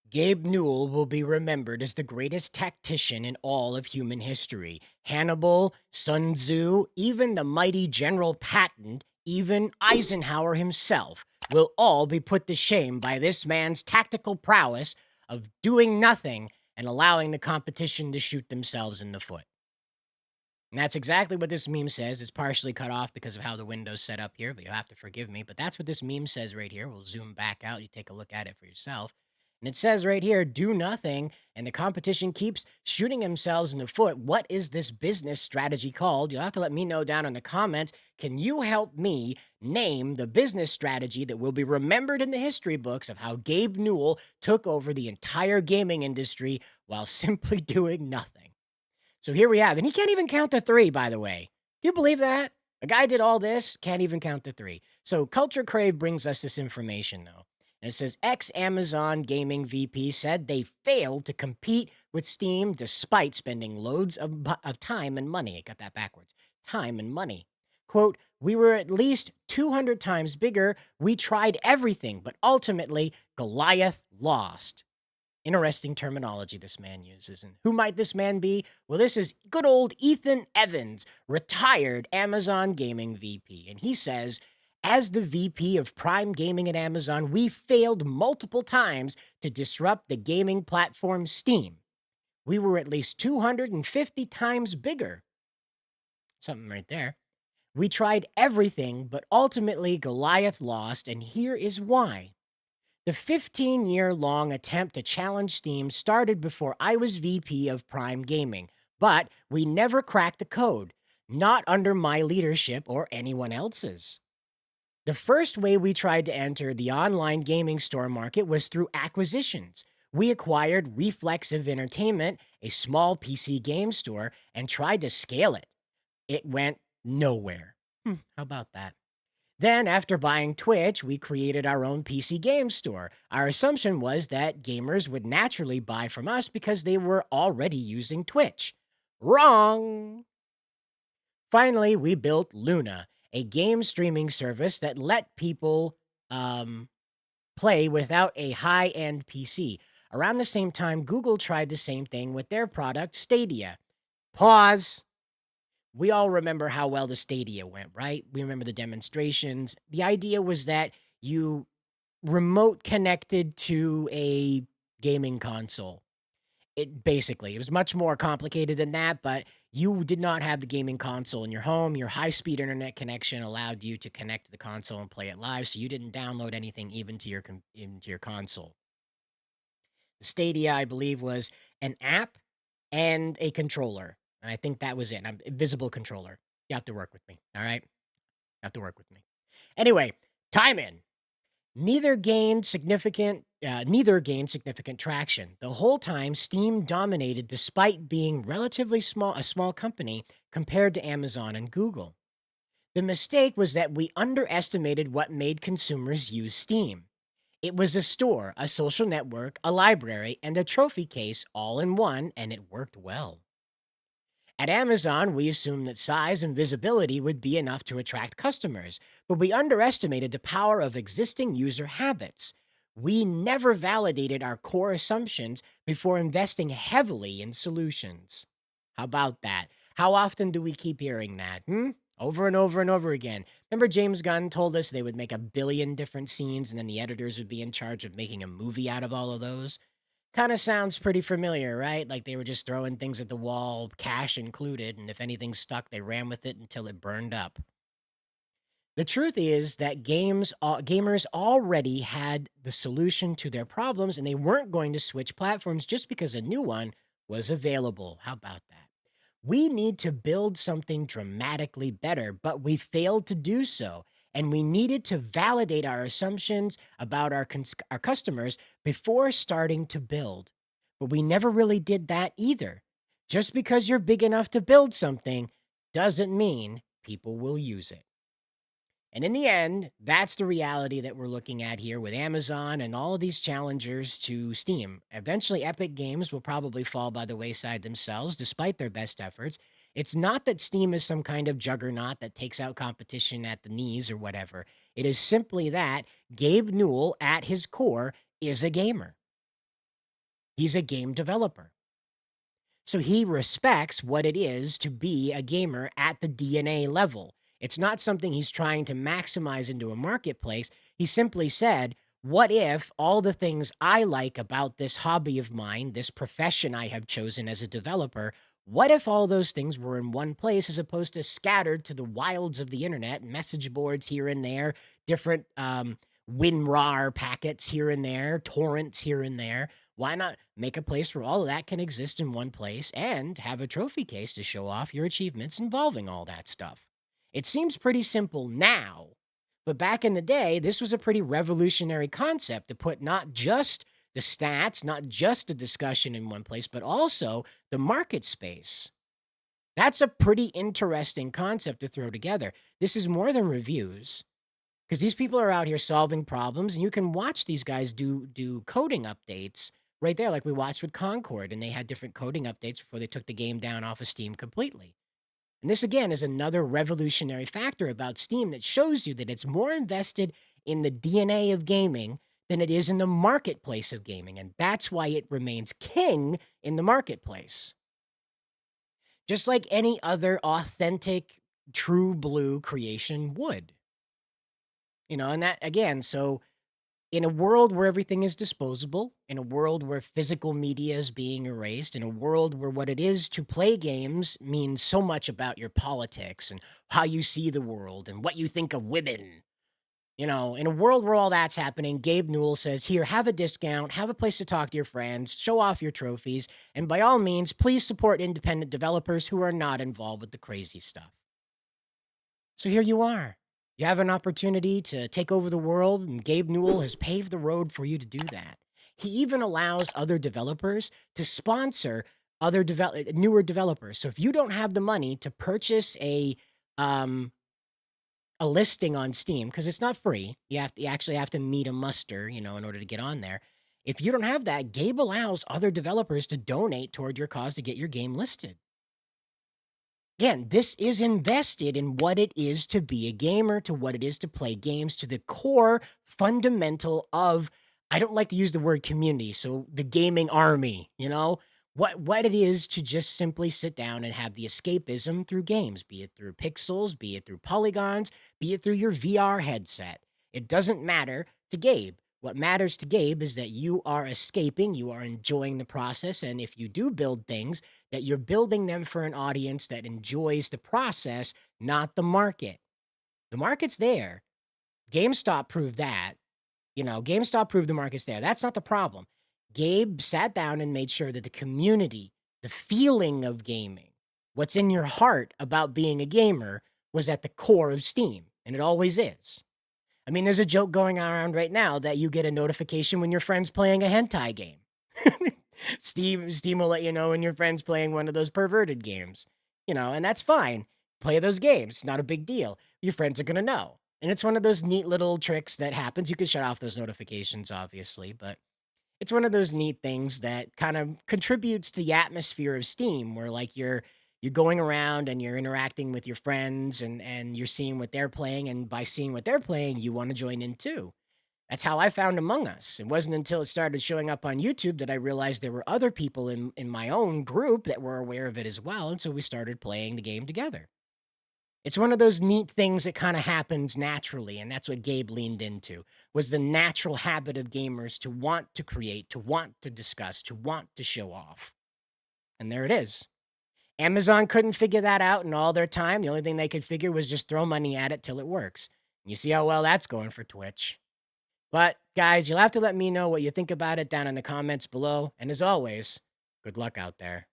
Gabe Newell will be remembered as the greatest tactician in all of human history. Hannibal, Sun Tzu, even the mighty General Patton, even Eisenhower himself will all be put to shame by this man's tactical prowess of doing nothing and allowing the competition to shoot themselves in the foot. And that's exactly what this meme says. It's partially cut off because of how the window's set up here, but you'll have to forgive me. But that's what this meme says right here. We'll zoom back out. You take a look at it for yourself. And it says right here, do nothing, and the competition keeps shooting themselves in the foot. What is this business strategy called? You'll have to let me know down in the comments. Can you help me name the business strategy that will be remembered in the history books of how Gabe Newell took over the entire gaming industry while simply doing nothing? So here we have, and he can't even count to three, by the way. Can you believe that? A guy did all this, can't even count to three. So Culture Crave brings us this information, though. And it says ex Amazon gaming VP said they failed to compete with Steam despite spending loads of time and money. I got that backwards. Time and money. Quote, we were at least 200 times bigger. We tried everything, but ultimately Goliath lost. Interesting terminology this man uses. And who might this man be? Well, this is good old Ethan Evans, retired Amazon Gaming VP. And he says, as the VP of Prime Gaming at Amazon, we failed multiple times to disrupt the gaming platform Steam. We were at least 250 times bigger. Something right there. We tried everything, but ultimately Goliath lost, and here is why. The 15-year-long attempt to challenge Steam started before I was VP of Prime Gaming, but we never cracked the code, not under my leadership or anyone else's. The first way we tried to enter the online gaming store market was through acquisitions. We acquired Reflexive Entertainment, a small PC game store, and tried to scale it. It went nowhere. How about that? Then, after buying Twitch, we created our own PC game store. Our assumption was that gamers would naturally buy from us because they were already using Twitch. Wrong! Finally, we built Luna, a game streaming service that let people play without a high end PC. Around the same time, Google tried the same thing with their product, Stadia. Pause. We all remember how well the Stadia went, right? We remember the demonstrations. The idea was that you remote connected to a gaming console. It was much more complicated than that, but you did not have the gaming console in your home. Your high-speed internet connection allowed you to connect to the console and play it live, so you didn't download anything even to into your console. The Stadia, I believe, was an app and a controller. And I think that was it. A visible controller. You have to work with me. All right. You have to work with me. Anyway, time in. Neither gained significant traction. The whole time, Steam dominated despite being relatively a small company compared to Amazon and Google. The mistake was that we underestimated what made consumers use Steam. It was a store, a social network, a library, and a trophy case all in one, and it worked well. At Amazon, we assumed that size and visibility would be enough to attract customers, but we underestimated the power of existing user habits. We never validated our core assumptions before investing heavily in solutions. How about that? How often do we keep hearing that? Over and over and over again. Remember, James Gunn told us they would make a billion different scenes and then the editors would be in charge of making a movie out of all of those? Kind of sounds pretty familiar, right? Like they were just throwing things at the wall, cash included, and if anything stuck, they ran with it until it burned up. The truth is that gamers already had the solution to their problems, and they weren't going to switch platforms just because a new one was available. How about that? We need to build something dramatically better, but we failed to do so. And we needed to validate our assumptions about our customers before starting to build. But we never really did that either. Just because you're big enough to build something doesn't mean people will use it. And in the end, that's the reality that we're looking at here with Amazon and all of these challengers to Steam. Eventually, Epic Games will probably fall by the wayside themselves, despite their best efforts. It's not that Steam is some kind of juggernaut that takes out competition at the knees or whatever. It is simply that Gabe Newell, at his core, is a gamer. He's a game developer. So he respects what it is to be a gamer at the DNA level. It's not something he's trying to maximize into a marketplace. He simply said, what if all the things I like about this hobby of mine, this profession I have chosen as a developer, what if all those things were in one place as opposed to scattered to the wilds of the internet, message boards here and there, different WinRAR packets here and there, torrents here and there? Why not make a place where all of that can exist in one place and have a trophy case to show off your achievements involving all that stuff? It seems pretty simple now, but back in the day, this was a pretty revolutionary concept to put not just the stats, not just the discussion in one place, but also the market space. That's a pretty interesting concept to throw together. This is more than reviews because these people are out here solving problems, and you can watch these guys do coding updates right there, like we watched with Concord, and they had different coding updates before they took the game down off of Steam completely. And this again is another revolutionary factor about Steam that shows you that it's more invested in the DNA of gaming than it is in the marketplace of gaming, and that's why it remains king in the marketplace. Just like any other authentic, true blue creation would. And that again, so in a world where everything is disposable, in a world where physical media is being erased, in a world where what it is to play games means so much about your politics and how you see the world and what you think of women. In a world where all that's happening, Gabe Newell says, here, have a discount, have a place to talk to your friends, show off your trophies, and by all means, please support independent developers who are not involved with the crazy stuff. So here you are. You have an opportunity to take over the world, and Gabe Newell has paved the road for you to do that. He even allows other developers to sponsor other newer developers. So if you don't have the money to purchase a listing on Steam, because it's not free, you actually have to meet a muster, in order to get on there. If you don't have that, Gabe allows other developers to donate toward your cause to get your game listed. Again, this is invested in what it is to be a gamer, to what it is to play games, to the core fundamental of, I don't like to use the word community, so the gaming army, what it is to just simply sit down and have the escapism through games, be it through pixels, be it through polygons, be it through your VR headset. It doesn't matter to Gabe. What matters to Gabe is that you are escaping, you are enjoying the process, and if you do build things, that you're building them for an audience that enjoys the process, not the market. The market's there. GameStop proved that. GameStop proved the market's there. That's not the problem. Gabe sat down and made sure that the community, the feeling of gaming, what's in your heart about being a gamer was at the core of Steam, and it always is. I mean, there's a joke going around right now that you get a notification when your friend's playing a hentai game. Steam will let you know when your friend's playing one of those perverted games, and that's fine. Play those games. It's not a big deal. Your friends are going to know. And it's one of those neat little tricks that happens. You can shut off those notifications, obviously, but it's one of those neat things that kind of contributes to the atmosphere of Steam where like you're going around and you're interacting with your friends and you're seeing what they're playing, and by seeing what they're playing, you want to join in too. That's how I found Among Us. It wasn't until it started showing up on YouTube that I realized there were other people in my own group that were aware of it as well, and so we started playing the game together. It's one of those neat things that kind of happens naturally, and that's what Gabe leaned into, was the natural habit of gamers to want to create, to want to discuss, to want to show off. And there it is. Amazon couldn't figure that out in all their time. The only thing they could figure was just throw money at it till it works. You see how well that's going for Twitch. But guys, you'll have to let me know what you think about it down in the comments below. And as always, good luck out there.